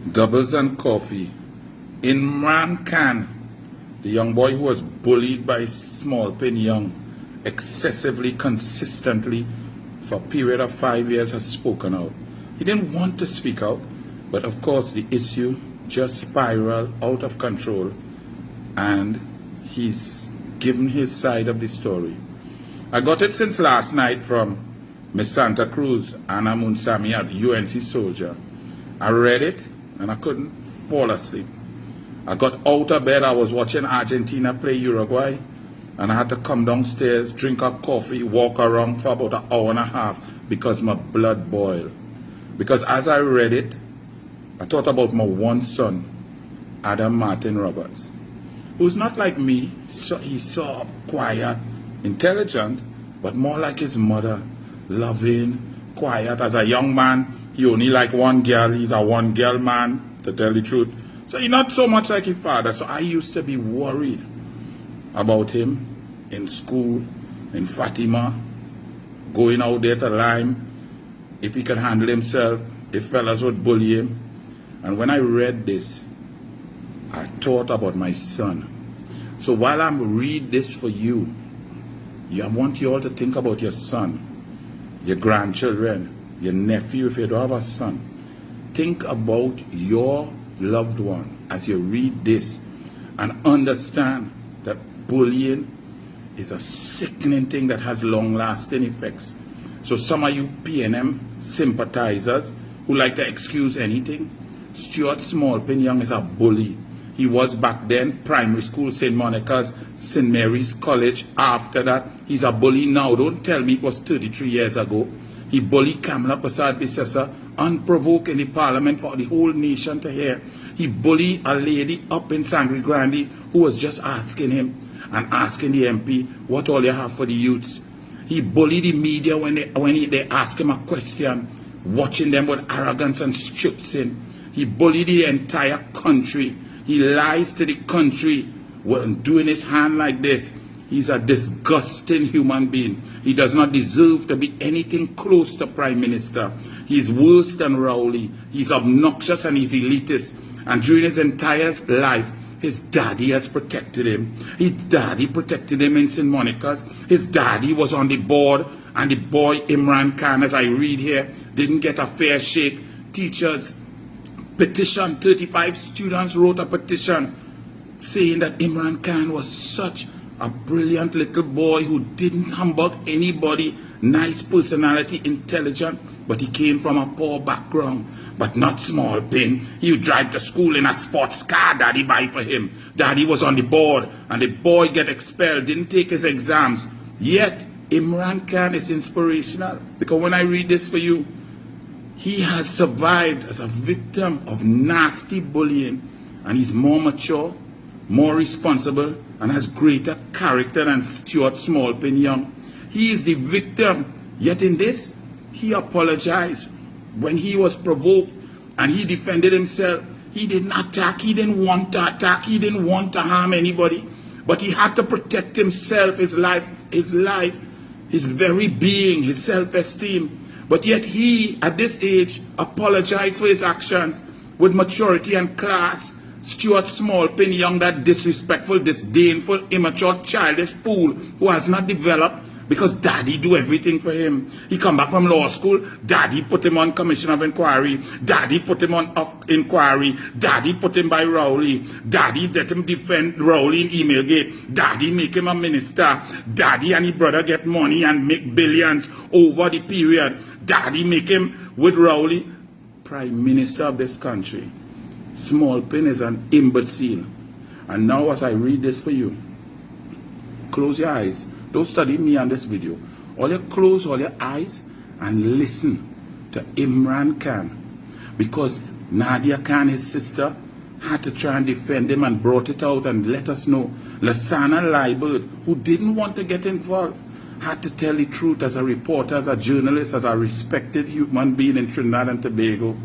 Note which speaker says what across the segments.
Speaker 1: Doubles and coffee. Imran Khan, the young boy who was bullied by Small Pin Young excessively, consistently for a period of 5 years, has spoken out. He didn't want to speak out, but of course the issue just spiraled out of control and he's given his side of the story. I got it since last night from Miss Santa Cruz, Anna Munsami at UNC Soldier. I read it and I couldn't fall asleep. I got out of bed, I was watching Argentina play Uruguay, and I had to come downstairs, drink a coffee, walk around for about an hour and a half because my blood boiled. Because as I read it, I thought about my one son, Adam Martin Roberts, who's not like me. So he's so quiet, intelligent, but more like his mother, loving, quiet. As a young man, he only liked one girl. He's a one-girl man, to tell the truth. So he's not so much like his father. So I used to be worried about him in school, in Fatima, going out there to Lime, if he could handle himself, if fellas would bully him. And when I read this, I thought about my son. So while I'm reading this for you, I want you all to think about your son, your grandchildren, your nephew if you don't have a son. Think about your loved one as you read this and understand that bullying is a sickening thing that has long-lasting effects. So some of you PNM sympathizers who like to excuse anything, Stuart Smallpin Young is a bully. He was back then, primary school, St. Monica's, St. Mary's College. After that, he's a bully now. Don't tell me it was 33 years ago. He bullied Kamala Persad-Bissessar unprovoked in the parliament for the whole nation to hear. He bullied a lady up in Sangre Grande who was just asking him and asking the MP, what all you have for the youths. He bullied the media when they ask him a question, watching them with arrogance and stripsing. He bullied the entire country. He lies to the country when doing his hand like this. He's a disgusting human being. He does not deserve to be anything close to Prime Minister. He's worse than Rowley. He's obnoxious and he's elitist. And during his entire life, his daddy has protected him. His daddy protected him in St. Monica's. His daddy was on the board. And the boy Imran Khan, as I read here, didn't get a fair shake. Teachers petition, 35 students wrote a petition saying that Imran Khan was such a brilliant little boy who didn't humbug anybody, nice personality, intelligent, but he came from a poor background, but not Small Pin. He would drive to school in a sports car daddy buy for him. Daddy was on the board, and the boy get expelled, didn't take his exams. Yet, Imran Khan is inspirational, because when I read this for you, he has survived as a victim of nasty bullying, and he's more mature, more responsible, and has greater character than Stuart Smallpin Young. He is the victim, yet in this, he apologized. When he was provoked and he defended himself, he didn't attack, he didn't want to attack, he didn't want to harm anybody, but he had to protect himself, his life, his very being, his self-esteem. But yet he, at this age, apologized for his actions with maturity and class. Stuart Smallpin Young, that disrespectful, disdainful, immature, childish fool who has not developed because daddy do everything for him. He come back from law school, daddy put him on commission of inquiry, daddy put him on inquiry, daddy put him by Rowley, daddy let him defend Rowley in Emailgate, daddy make him a minister, daddy and his brother get money and make billions over the period, daddy make him with Rowley Prime Minister of this country. Smallpin is an imbecile. And now as I read this for you, close your eyes. Don't study me on this video. All you close all your eyes and listen to Imran Khan. Because Nadia Khan, his sister, had to try and defend him and brought it out and let us know. Lasana Liebert, who didn't want to get involved, had to tell the truth as a reporter, as a journalist, as a respected human being in Trinidad and Tobago.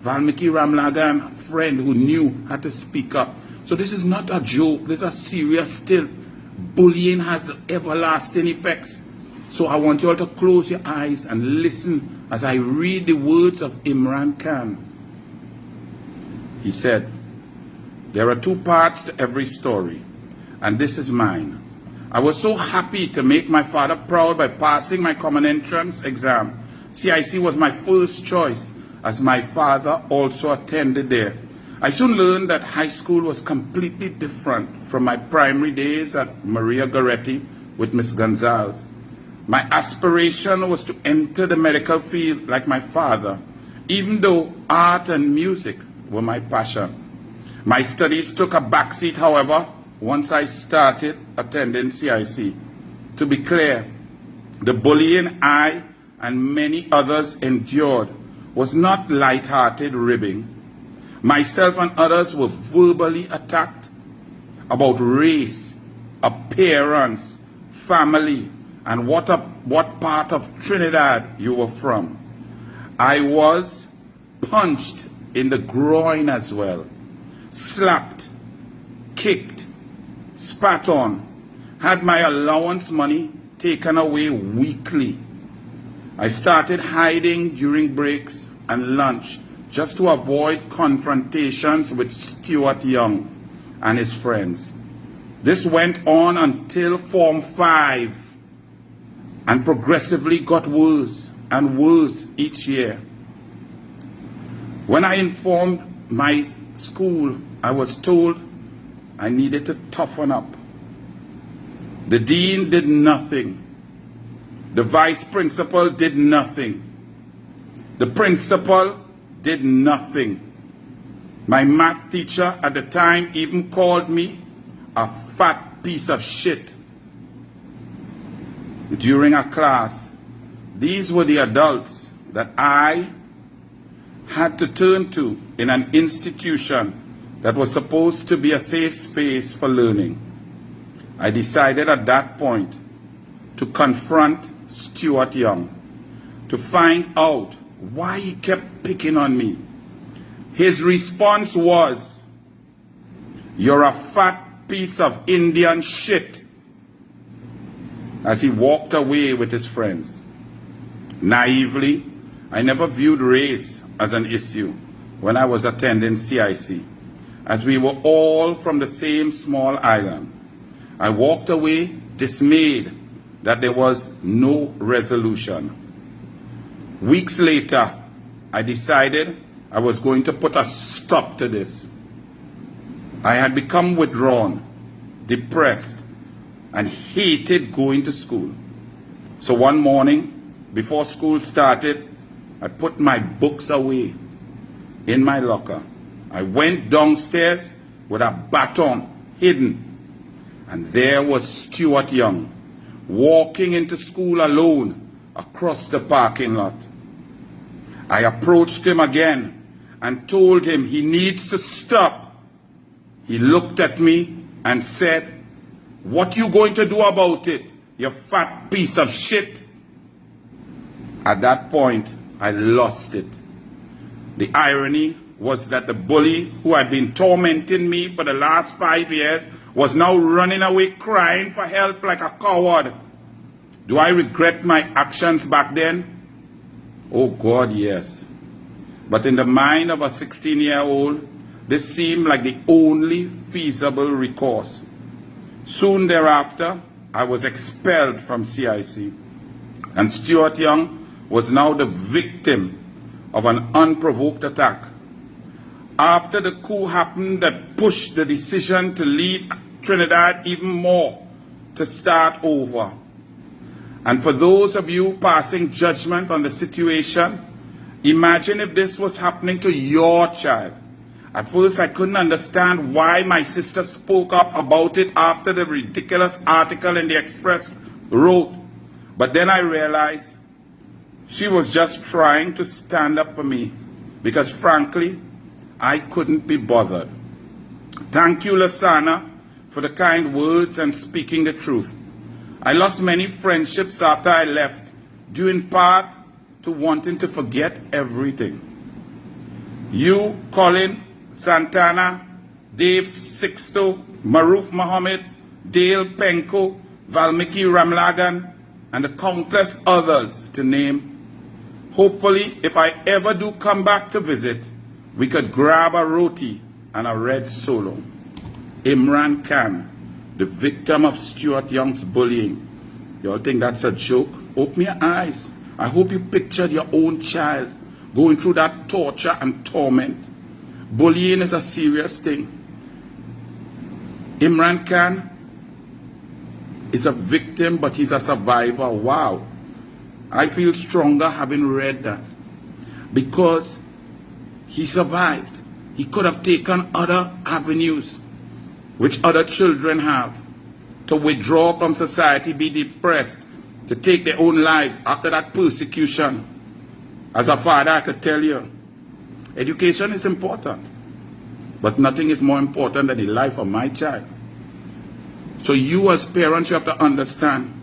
Speaker 1: Valmiki Ramlagan, a friend who knew, had to speak up. So this is not a joke. This is a serious still. Bullying has everlasting effects. So I want you all to close your eyes and listen as I read the words of Imran Khan. He said, "There are two parts to every story, and this is mine. I was so happy to make my father proud by passing my common entrance exam. CIC was my first choice, as my father also attended there. I soon learned that high school was completely different from my primary days at Maria Goretti with Miss Gonzalez. My aspiration was to enter the medical field like my father, even though art and music were my passion. My studies took a backseat, however, once I started attending CIC. To be clear, the bullying I and many others endured was not light-hearted ribbing. Myself and others were verbally attacked about race, appearance, family, and what part of Trinidad you were from. I was punched in the groin as well, slapped, kicked, spat on, had my allowance money taken away weekly. I started hiding during breaks and lunch just to avoid confrontations with Stuart Young and his friends. This went on until Form 5 and progressively got worse and worse each year. When I informed my school, I was told I needed to toughen up. The dean did nothing. The vice principal did nothing. The principal did nothing. My math teacher at the time even called me a fat piece of shit during a class. These were the adults that I had to turn to in an institution that was supposed to be a safe space for learning. I decided at that point to confront Stuart Young, to find out why he kept picking on me. His response was, "You're a fat piece of Indian shit," as he walked away with his friends. Naively, I never viewed race as an issue when I was attending CIC, as we were all from the same small island. I walked away dismayed that there was no resolution. Weeks later, I decided I was going to put a stop to this. I had become withdrawn, depressed, and hated going to school. So one morning, before school started, I put my books away in my locker. I went downstairs with a baton hidden, and there was Stuart Young walking into school alone across the parking lot. I approached him again and told him he needs to stop. He looked at me and said, "What you going to do about it, you fat piece of shit?" At that point, I lost it. The irony was that the bully who had been tormenting me for the last 5 years was now running away crying for help like a coward. Do I regret my actions back then? Oh God, yes. But in the mind of a 16-year-old, this seemed like the only feasible recourse. Soon thereafter, I was expelled from CIC, and Stuart Young was now the victim of an unprovoked attack. After the coup happened that pushed the decision to leave Trinidad even more, to start over. And for those of you passing judgment on the situation, imagine if this was happening to your child. At first, I couldn't understand why my sister spoke up about it after the ridiculous article in the Express wrote. But then I realized she was just trying to stand up for me, because frankly, I couldn't be bothered. Thank you, Lasana, for the kind words and speaking the truth. I lost many friendships after I left, due in part to wanting to forget everything. You, Colin, Santana, Dave Sixto, Maruf Mohammed, Dale Penko, Valmiki Ramlagan, and the countless others to name. Hopefully, if I ever do come back to visit, we could grab a roti and a red solo. Imran Khan, the victim of Stuart Young's bullying. You all think that's a joke? Open your eyes. I hope you pictured your own child going through that torture and torment. Bullying is a serious thing. Imran Khan is a victim, but he's a survivor. Wow. I feel stronger having read that, because he survived. He could have taken other avenues, which other children have, to withdraw from society, be depressed, to take their own lives after that persecution. As a father, I could tell you, education is important, but nothing is more important than the life of my child. So you as parents, you have to understand,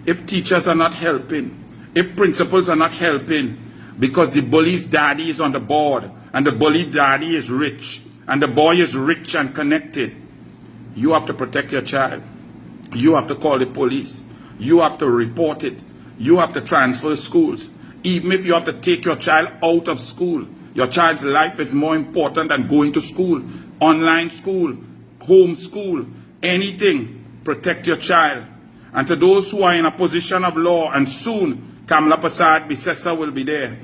Speaker 1: if teachers are not helping, if principals are not helping, because the bully's daddy is on the board, and the bully daddy is rich, and the boy is rich and connected, you have to protect your child. You have to call the police. You have to report it. You have to transfer schools. Even if you have to take your child out of school, your child's life is more important than going to school, online school, home school, anything. Protect your child. And to those who are in a position of law, and soon Kamala Prasad Bisesa will be there,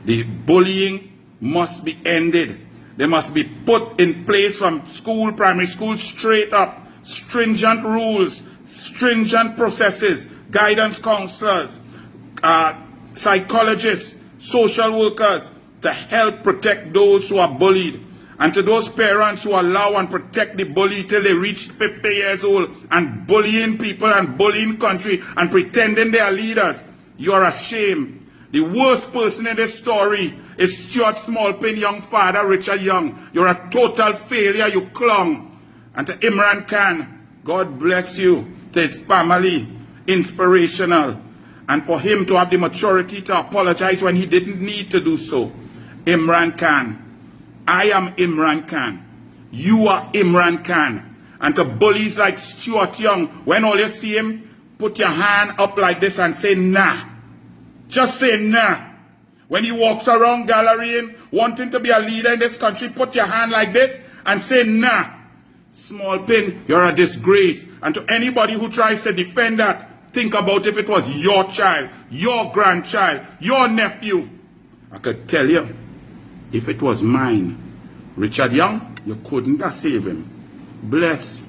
Speaker 1: the bullying must be ended. They must be put in place from school, primary school, straight up. Stringent rules, stringent processes, guidance counselors, psychologists, social workers, to help protect those who are bullied. And to those parents who allow and protect the bully till they reach 50 years old and bullying people and bullying country and pretending they are leaders, you are ashamed. The worst person in this story is Stuart Smallpin Young father, Richard Young. You're a total failure, you clown. And to Imran Khan, God bless you. To his family, inspirational. And for him to have the maturity to apologize when he didn't need to do so. Imran Khan, I am Imran Khan. You are Imran Khan. And to bullies like Stuart Young, when all you see him, put your hand up like this and say nah. Just say nah. When he walks around gallerying, wanting to be a leader in this country, put your hand like this and say nah. Smallpin, you're a disgrace. And to anybody who tries to defend that, think about if it was your child, your grandchild, your nephew. I could tell you, if it was mine, Richard Young, you couldn't have saved him. Bless.